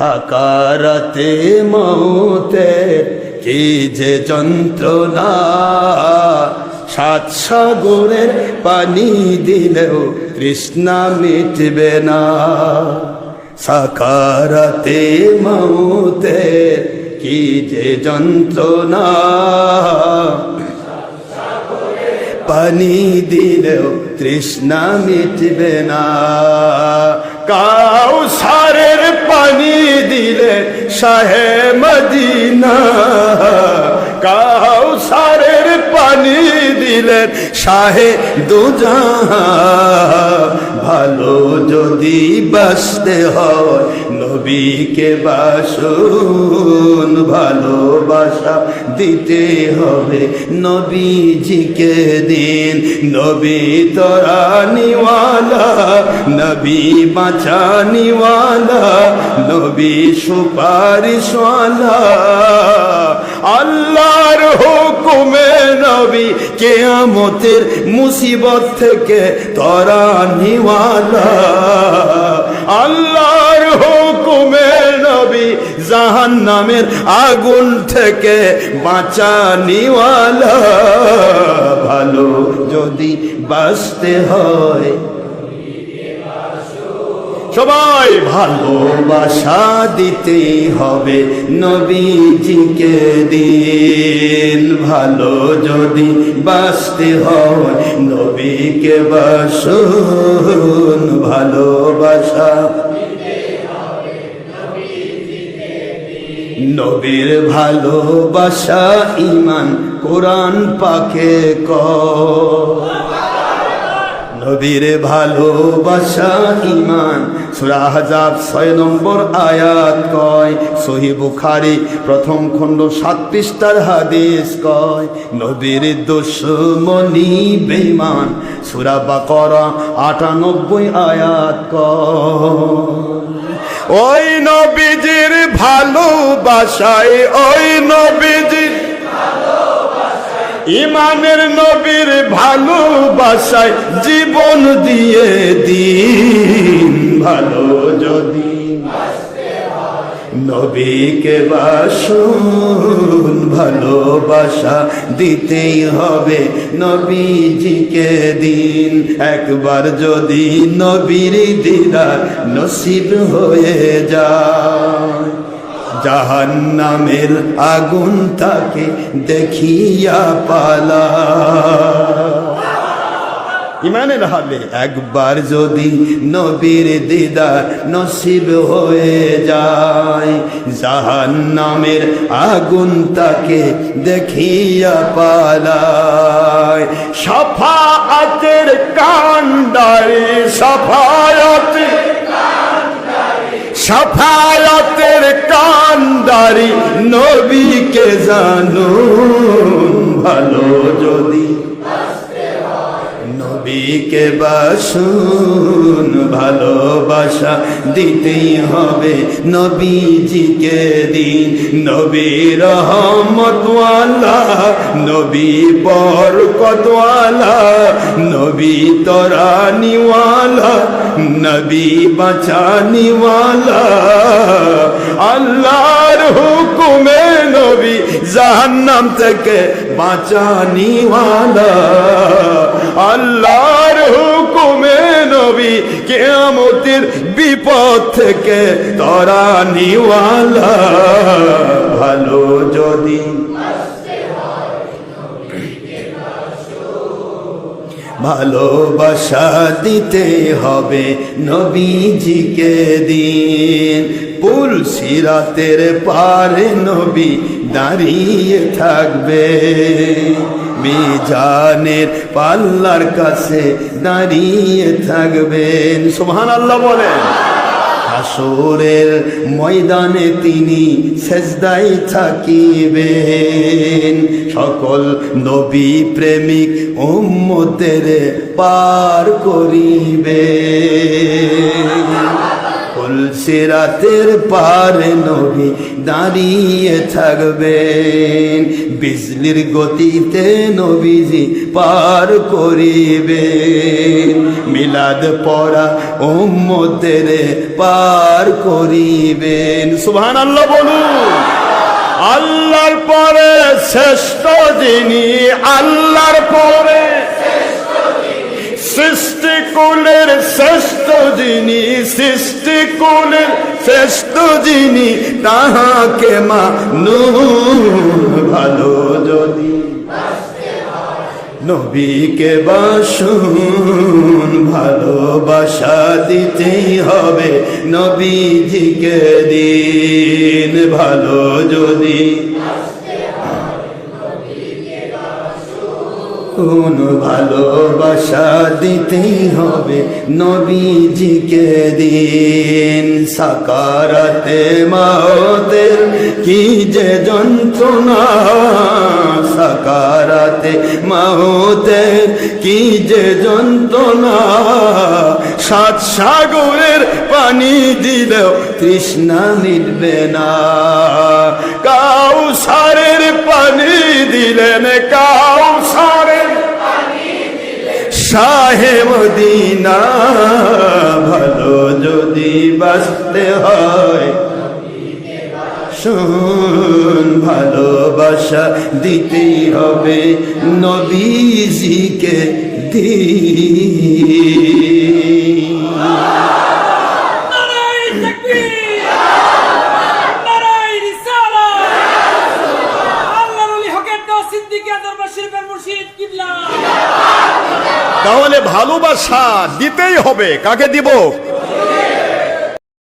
সাকারাতে মৌতের কি যে যন্ত্রণা, সাত সাগরের পানি দিলেও তৃষ্ণা মিটবে না। সাকারাতে মৌতের কি যে যন্ত্রণা, পানি দিলেও তৃষ্ণা মিটবে না। কাউসারের পানি দিলে শাহে মদিনা, কাউসারের পানি দিলেন শাহে দুজাহান। ভালো যদি বাসতে হয় নবীকে বাসুন, ভালোবাসা দিতে হবে নবীজিকে দিন। নবী তরানিওয়ালা, নবী বাঁচানিওয়ালা, নবী সুপারিশওয়ালা। আল্লাহর হুকুমে নবী কিয়ামতের মুসিবত থেকে তরানিওয়ালা। আল্লাহর হুকুমে নবী জাহান্নামের আগুন থেকে বাঁচানিওয়ালা। ভালো যদি বাঁচতে হয় সবাই ভালোবাসা দিতে হবে নবীজিকে দিন। ভালো যদি বাঁচতে হয় নবীকে বাসুন, ভালোবাসা নবীর ভালোবাসা ঈমান কোরআন পাকে কয়। নবীর ভালোবাসা ঈমান সূরা আহজাব 6 নম্বর আয়াত কয়। সহিহ বুখারী প্রথম খণ্ড 7 পৃষ্ঠার হাদিস কয়। নবীর দুশমনি বেঈমান সূরা বাকারা 98 আয়াত কয়। ওই নবীজির ভালোবাসায়, ওই নবীজির ইমানের নবীর ভালোবাসায় জীবন দিয়ে দিন। ভালো যদি নবীকে বাসুন, ভালোবাসা দিতেই হবে নবীজিকে দিন। একবার যদি নবীর দিদার নসিব হয়ে যায়, জাহান্নামের আগুন তাকে দেখিয়া পালা। ইমানের হবে একবার যদি নবীর দিদার নসিব হয়ে যায়, জাহান্নামের আগুন তাকে দেখিয়া পালায়। শাফাআতের কান্ডারি, শাফায়াতের কান্ডারি নবীকে জানুন। ভালো যদি নবীকে বাসুন, ভালোবাসা দিতেই হবে নবীজিকে দিন। নবী রহমতওয়ালা, নবী বরকতওয়ালা, নবী তরানিওয়ালা, নবী বাঁচানিওয়ালা। আল্লাহর হুকুমে নবী জাহান্নাম থেকে বাঁচানিওয়ালা। আল্লাহর হুকুমে নবী কিয়ামতের বিপদ থেকে তরানিওয়ালা। ভালো যদি ভালোবাসা দিতে হবে নবীজিকে দিন। পুল সিরাতের পারে নবী দাঁড়িয়ে থাকবে, মিজানের পাল্লার কাছে দাঁড়িয়ে থাকবেন। সুবহানাল্লাহ বলেন। হাসরের ময়দানে তিনি সেজদায় থাকিবেন, সকল নবী প্রেমিক উম্মতের পার করিবেন। পুলসিরাতের পারে নবী দাঁড়িয়ে থাকবেন, বিজলির গতিতে নবীজি পার করিবেন, মিলাদ পড়া উম্মতের পার করিবেন। সুবহানাল্লাহ বলুন। আল্লাহর পরে শ্রেষ্ঠ যিনি, আল্লাহর পরে সৃষ্টিকুলের শ্রেষ্ঠ যিনি, সৃষ্টিকুলের শ্রেষ্ঠ যিনি, তাহাকে মানুন ভালো যদি নবীকে বাসুন, ভালোবাসা দিতেই হবে নবীজিকে দিন, ভালো যদি কোন ভালোবাসা দিতেই হবে নবীজিকে দিন। সাকারাতে মাওতের কি যে যন্ত্রণা, সাকারাতে মাওতের কি যে যন্ত্রণা, সাত সাগরের পানি দিলেও তৃষ্ণা মিটবে না, কাউসারের পানি দিলেন, কাউসারের শাহে মদিনা, ভালো যদি বাঁচতে হয় শোন, ভালোবাসা দিতেই হবে নবীজিকে দিন। তাহলে ভালোবাসা দিতেই হবে, কাকে দিব?